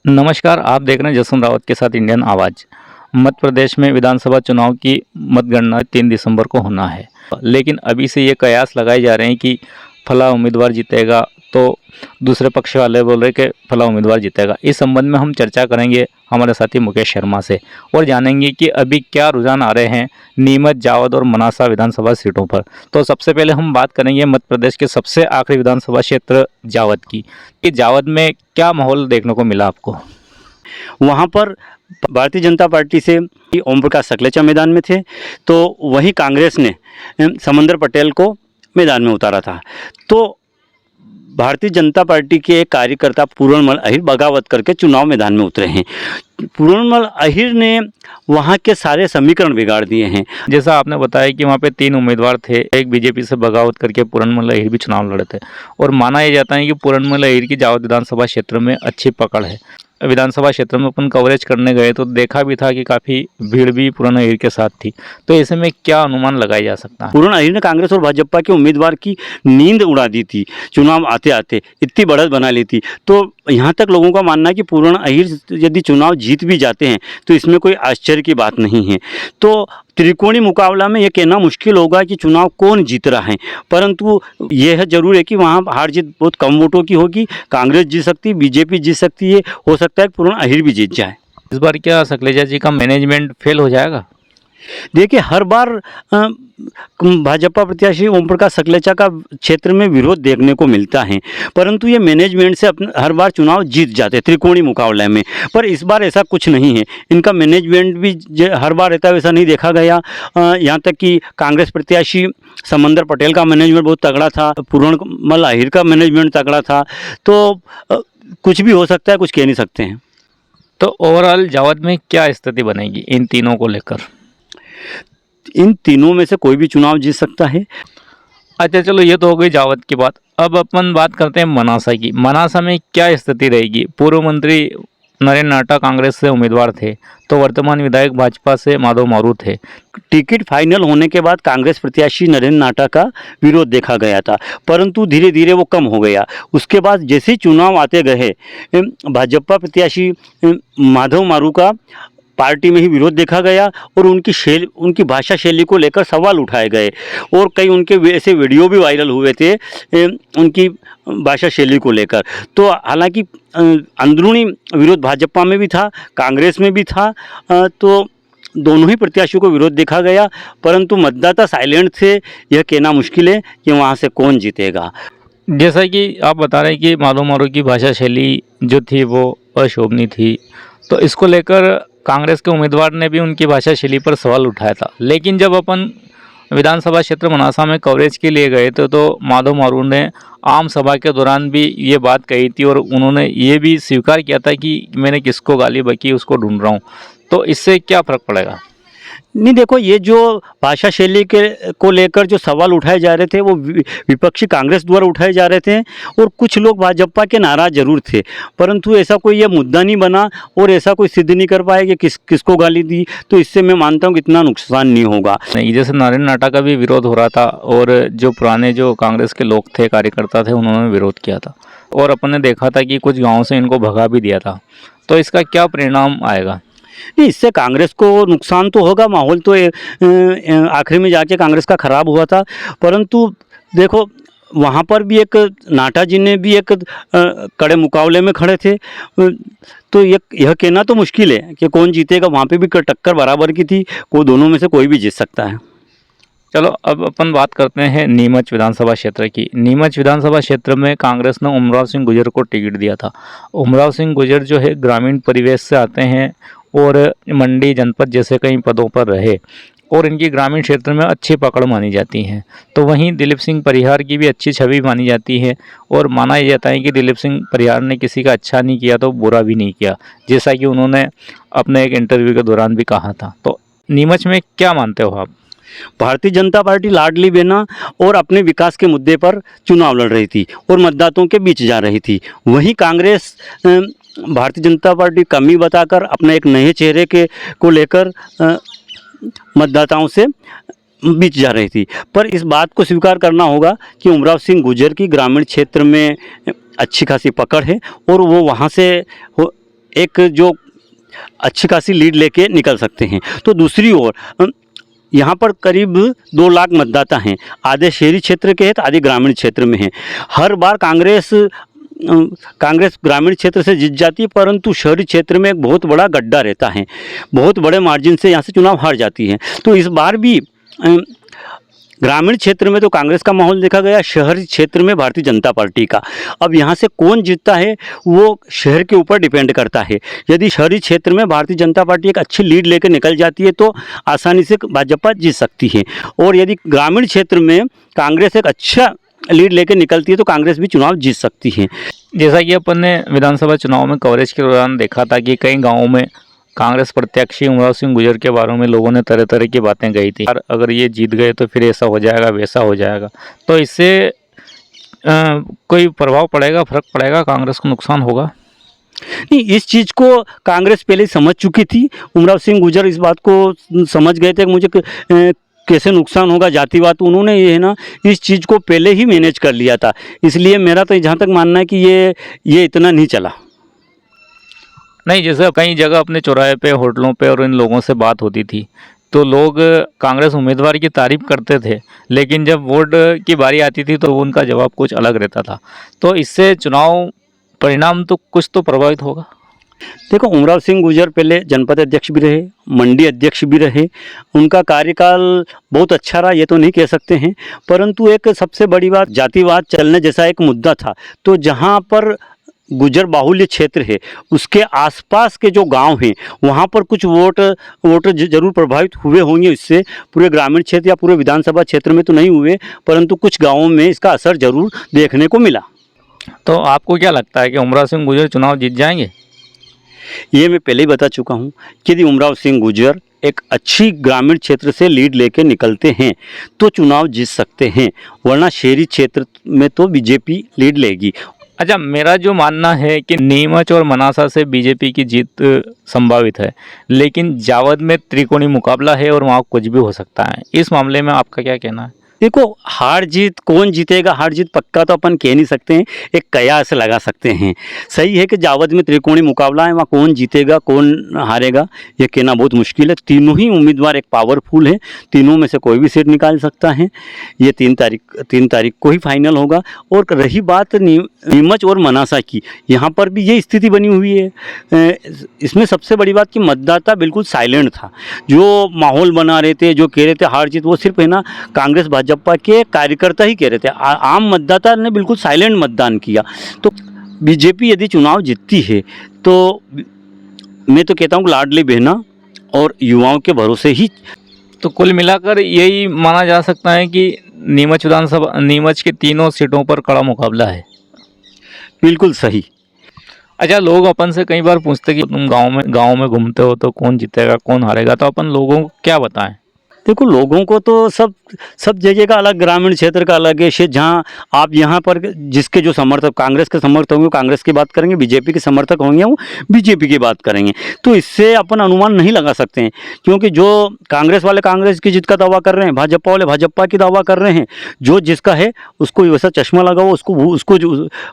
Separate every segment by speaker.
Speaker 1: नमस्कार, आप देख रहे हैं जसवंत रावत के साथ इंडियन आवाज़। मध्य प्रदेश में विधानसभा चुनाव की मतगणना 3 दिसंबर को होना है, लेकिन अभी से ये कयास लगाए जा रहे हैं कि फला उम्मीदवार जीतेगा, तो दूसरे पक्ष वाले बोल रहे कि फला उम्मीदवार जीतेगा। इस संबंध में हम चर्चा करेंगे हमारे साथी मुकेश शर्मा से और जानेंगे कि अभी क्या रुझान आ रहे हैं नीमच, जावद और मनासा विधानसभा सीटों पर। तो सबसे पहले हम बात करेंगे मध्य प्रदेश के सबसे आखिरी विधानसभा क्षेत्र जावद की, कि जावद में क्या माहौल देखने को मिला आपको?
Speaker 2: वहाँ पर भारतीय जनता पार्टी से ओम प्रकाश सकलेचा मैदान में थे, तो वहीं कांग्रेस ने समंदर पटेल को मैदान में उतारा था। तो भारतीय जनता पार्टी के एक कार्यकर्ता पूरणमल अहिर बगावत करके चुनाव मैदान में उतरे हैं। पूरणमल अहिर ने वहाँ के सारे समीकरण बिगाड़ दिए हैं।
Speaker 1: जैसा आपने बताया कि वहाँ पे 3 उम्मीदवार थे, एक बीजेपी से बगावत करके पूरणमल अहिर भी चुनाव लड़े थे और माना यह जाता है कि पूरणमल अहिर की जावद विधानसभा क्षेत्र में अच्छी पकड़ है। विधानसभा क्षेत्र में अपन कवरेज करने गए तो देखा भी था कि काफ़ी भीड़ भी पूरण अहिर के साथ थी। तो ऐसे में क्या अनुमान लगाया जा सकता है?
Speaker 2: पूरण अहिर ने कांग्रेस और भाजपा के उम्मीदवार की नींद उड़ा दी थी। चुनाव आते आते इतनी बढ़त बना ली थी। तो यहाँ तक लोगों का मानना है कि पूरण अहिर यदि चुनाव जीत भी जाते हैं तो इसमें कोई आश्चर्य की बात नहीं है। तो त्रिकोणीय मुकाबला में ये कहना मुश्किल होगा कि चुनाव कौन जीत रहा है, परंतु यह जरूर है कि वहाँ हार जीत बहुत कम वोटों की होगी। कांग्रेस जीत सकती है, बीजेपी जीत सकती है, हो सकता है पूर्ण अहिर भी जीत जाए।
Speaker 1: इस बार क्या सकलेचा जी का मैनेजमेंट फेल हो जाएगा?
Speaker 2: देखिए, हर बार भाजपा प्रत्याशी ओम प्रकाश सकलेचा का क्षेत्र में विरोध देखने को मिलता है, परंतु ये मैनेजमेंट से अपने हर बार चुनाव जीत जाते हैं त्रिकोणीय मुकाबले में। पर इस बार ऐसा कुछ नहीं है। इनका मैनेजमेंट भी हर बार रहता है वैसा नहीं देखा गया। यहाँ तक कि कांग्रेस प्रत्याशी समंदर पटेल का मैनेजमेंट बहुत तगड़ा था, पूरणमल अहिर का मैनेजमेंट तगड़ा था। तो कुछ भी हो सकता है, कुछ कह नहीं सकते हैं।
Speaker 1: तो ओवरऑल जावद में क्या स्थिति बनेगी इन तीनों को लेकर?
Speaker 2: इन तीनों में से कोई भी चुनाव जीत सकता है।
Speaker 1: अच्छा, चलो ये तो हो गई जावद की बात। अब अपन बात करते हैं मनासा की। मनासा में क्या स्थिति रहेगी? पूर्व मंत्री नरेंद्र नाटा कांग्रेस से उम्मीदवार थे, तो वर्तमान विधायक भाजपा से माधव मारू थे।
Speaker 2: टिकट फाइनल होने के बाद कांग्रेस प्रत्याशी नरेंद्र नाटा का विरोध देखा गया था, परंतु धीरे धीरे वो कम हो गया। उसके बाद जैसे ही चुनाव आते गए, भाजपा प्रत्याशी माधव मारू का पार्टी में ही विरोध देखा गया और उनकी भाषा शैली को लेकर सवाल उठाए गए और कई उनके ऐसे वीडियो भी वायरल हुए थे उनकी भाषा शैली को लेकर। तो हालांकि अंदरूनी विरोध भाजपा में भी था, कांग्रेस में भी था। तो दोनों ही प्रत्याशियों को विरोध देखा गया, परंतु मतदाता साइलेंट थे। यह कहना मुश्किल है कि वहाँ से कौन जीतेगा।
Speaker 1: जैसा कि आप बता रहे हैं कि माधव मारू की भाषा शैली जो थी वो अशोभनीय थी, तो इसको लेकर कांग्रेस के उम्मीदवार ने भी उनकी भाषा शैली पर सवाल उठाया था। लेकिन जब अपन विधानसभा क्षेत्र मनासा में कवरेज के लिए गए तो माधव मारू ने आम सभा के दौरान भी ये बात कही थी और उन्होंने ये भी स्वीकार किया था कि मैंने किसको गाली बकी उसको ढूंढ रहा हूँ। तो इससे क्या फ़र्क पड़ेगा?
Speaker 2: नहीं, देखो, ये जो भाषा शैली को लेकर जो सवाल उठाए जा रहे थे वो विपक्षी कांग्रेस द्वारा उठाए जा रहे थे और कुछ लोग भाजपा के नाराज जरूर थे, परंतु ऐसा कोई ये मुद्दा नहीं बना और ऐसा कोई सिद्ध नहीं कर पाए कि किसको गाली दी। तो इससे मैं मानता हूँ कि इतना नुकसान नहीं होगा।
Speaker 1: नहीं, जैसे नरेंद्र नाटा का भी विरोध हो रहा था और जो पुराने जो कांग्रेस के लोग थे, कार्यकर्ता थे, उन्होंने विरोध किया था और अपन ने देखा था कि कुछ गाँव से इनको भगा भी दिया था। तो इसका क्या परिणाम आएगा?
Speaker 2: नहीं, इससे कांग्रेस को नुकसान तो होगा। माहौल तो आखिर में जाके कांग्रेस का खराब हुआ था, परंतु देखो, वहाँ पर भी एक नाटा जी ने भी एक कड़े मुकाबले में खड़े थे। तो यह कहना तो मुश्किल है कि कौन जीतेगा। वहाँ पे भी टक्कर बराबर की थी, दोनों में से कोई भी जीत सकता है।
Speaker 1: चलो, अब अपन बात करते हैं नीमच विधानसभा क्षेत्र की। नीमच विधानसभा क्षेत्र में कांग्रेस ने उमराव सिंह गुर्जर को टिकट दिया था। उमराव सिंह गुर्जर जो है ग्रामीण परिवेश से आते हैं और मंडी जनपद जैसे कई पदों पर रहे और इनकी ग्रामीण क्षेत्र में अच्छी पकड़ मानी जाती है। तो वहीं दिलीप सिंह परिहार की भी अच्छी छवि मानी जाती है और माना यह जाता है कि दिलीप सिंह परिहार ने किसी का अच्छा नहीं किया तो बुरा भी नहीं किया, जैसा कि उन्होंने अपने एक इंटरव्यू के दौरान भी कहा था। तो नीमच में क्या मानते हो आप?
Speaker 2: भारतीय जनता पार्टी लाडली बहना और अपने विकास के मुद्दे पर चुनाव लड़ रही थी और मतदाताओं के बीच जा रही थी। वहीं कांग्रेस भारतीय जनता पार्टी कमी बताकर अपने एक नए चेहरे को लेकर मतदाताओं से बीच जा रही थी। पर इस बात को स्वीकार करना होगा कि उमराव सिंह गुर्जर की ग्रामीण क्षेत्र में अच्छी खासी पकड़ है और वो वहाँ से एक जो अच्छी खासी लीड लेके निकल सकते हैं। तो दूसरी ओर यहाँ पर करीब 2 लाख मतदाता हैं, आधे शहरी क्षेत्र के हैं तो आधे ग्रामीण क्षेत्र में हैं। हर बार कांग्रेस ग्रामीण क्षेत्र से जीत जाती है, परंतु शहरी क्षेत्र में एक बहुत बड़ा गड्ढा रहता है, बहुत बड़े मार्जिन से यहाँ से चुनाव हार जाती है। तो इस बार भी ग्रामीण क्षेत्र में तो कांग्रेस का माहौल देखा गया, शहरी क्षेत्र में भारतीय जनता पार्टी का। अब यहाँ से कौन जीतता है वो शहर के ऊपर डिपेंड करता है। यदि शहरी क्षेत्र में भारतीय जनता पार्टी एक अच्छी लीड लेकर निकल जाती है तो आसानी से भाजपा जीत सकती है, और यदि ग्रामीण क्षेत्र में कांग्रेस एक अच्छा लीड लेकर निकलती है तो कांग्रेस भी चुनाव जीत सकती है।
Speaker 1: जैसा कि अपन ने विधानसभा चुनाव में कवरेज के दौरान देखा था कि कई गांवों में कांग्रेस प्रत्याशी उमराव सिंह गुर्जर के बारे में लोगों ने तरह तरह की बातें कही थी। और अगर ये जीत गए तो फिर ऐसा हो जाएगा, वैसा हो जाएगा। तो इससे कोई प्रभाव पड़ेगा, फर्क पड़ेगा, कांग्रेस को नुकसान होगा?
Speaker 2: नहीं, इस चीज़ को कांग्रेस पहले ही समझ चुकी थी। उमराव सिंह गुर्जर इस बात को समझ गए थे कि मुझे कैसे नुकसान होगा जातिवाद, तो उन्होंने ये है ना इस चीज़ को पहले ही मैनेज कर लिया था। इसलिए मेरा तो जहाँ तक मानना है कि ये इतना नहीं चला।
Speaker 1: नहीं, जैसे कई जगह अपने चौराहे पे, होटलों पे और इन लोगों से बात होती थी तो लोग कांग्रेस उम्मीदवार की तारीफ करते थे, लेकिन जब वोट की बारी आती थी तो उनका जवाब कुछ अलग रहता था। तो इससे चुनाव परिणाम तो कुछ तो प्रभावित होगा।
Speaker 2: देखो, उमराव सिंह गुर्जर पहले जनपद अध्यक्ष भी रहे, मंडी अध्यक्ष भी रहे। उनका कार्यकाल बहुत अच्छा रहा ये तो नहीं कह सकते हैं, परंतु एक सबसे बड़ी बात जातिवाद चलने जैसा एक मुद्दा था। तो जहाँ पर गुर्जर बाहुल्य क्षेत्र है उसके आसपास के जो गांव हैं वहाँ पर कुछ वोट जरूर प्रभावित हुए होंगे। इससे पूरे ग्रामीण क्षेत्र या पूरे विधानसभा क्षेत्र में तो नहीं हुए, परंतु कुछ गाँवों में इसका असर जरूर देखने को मिला।
Speaker 1: तो आपको क्या लगता है कि उमराव सिंह गुर्जर चुनाव जीत जाएंगे?
Speaker 2: ये मैं पहले ही बता चुका हूँ कि यदि उमराव सिंह गुर्जर एक अच्छी ग्रामीण क्षेत्र से लीड लेकर निकलते हैं तो चुनाव जीत सकते हैं, वरना शहरी क्षेत्र में तो बीजेपी लीड लेगी।
Speaker 1: अच्छा, मेरा जो मानना है कि नीमच और मनासा से बीजेपी की जीत संभावित है, लेकिन जावद में त्रिकोणीय मुकाबला है और वहाँ कुछ भी हो सकता है। इस मामले में आपका क्या कहना है?
Speaker 2: देखो, हार जीत कौन जीतेगा, हार जीत पक्का तो अपन कह नहीं सकते हैं, एक कयास लगा सकते हैं। सही है कि जावद में त्रिकोणीय मुकाबला है, वहाँ कौन जीतेगा कौन हारेगा ये कहना बहुत मुश्किल है। तीनों ही उम्मीदवार एक पावरफुल है, तीनों में से कोई भी सीट निकाल सकता है। ये 3 तारीख को ही फाइनल होगा। और रही बात नीमच और मनासा की, यहाँ पर भी ये स्थिति बनी हुई है। इसमें सबसे बड़ी बात कि मतदाता बिल्कुल साइलेंट था। जो माहौल बना रहे थे, जो कह रहे थे हार जीत, वो सिर्फ है ना कांग्रेस भाजपा के कार्यकर्ता ही कह रहे थे। आम मतदाता ने बिल्कुल साइलेंट मतदान किया। तो बीजेपी यदि चुनाव जीतती है तो मैं तो कहता हूँ कि लाडली बहना और युवाओं के भरोसे ही।
Speaker 1: तो कुल मिलाकर यही माना जा सकता है कि नीमच की तीनों सीटों पर कड़ा मुकाबला है।
Speaker 2: बिल्कुल सही।
Speaker 1: अच्छा, लोग अपन से कई बार पूछते कि तुम गांव में घूमते हो तो कौन जीतेगा कौन हारेगा, तो अपन लोगों को क्या बताएं?
Speaker 2: देखो, लोगों को तो सब जगह का अलग, ग्रामीण क्षेत्र का अलग है। जहाँ आप यहाँ पर जिसके जो समर्थक कांग्रेस के समर्थक होंगे वो कांग्रेस की बात करेंगे, बीजेपी के समर्थक होंगे वो बीजेपी की बात करेंगे। तो इससे अपन अनुमान नहीं लगा सकते हैं, क्योंकि जो कांग्रेस वाले कांग्रेस की जीत का दावा कर रहे हैं, भाजपा वाले भाजपा की दावा कर रहे हैं। जो जिसका है उसको वैसा चश्मा लगा हुआ, उसको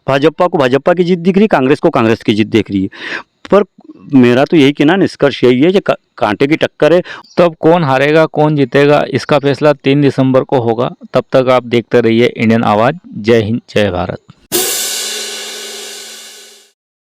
Speaker 2: भाजपा को भाजपा की जीत दिख रही, कांग्रेस को कांग्रेस की जीत दिख रही है। पर मेरा तो यही कहना, निष्कर्ष यही है कि कांटे की टक्कर है।
Speaker 1: तो अब कौन हारेगा कौन जीतेगा इसका फैसला 3 दिसंबर को होगा। तब तक आप देखते रहिए इंडियन आवाज़। जय हिंद, जय भारत।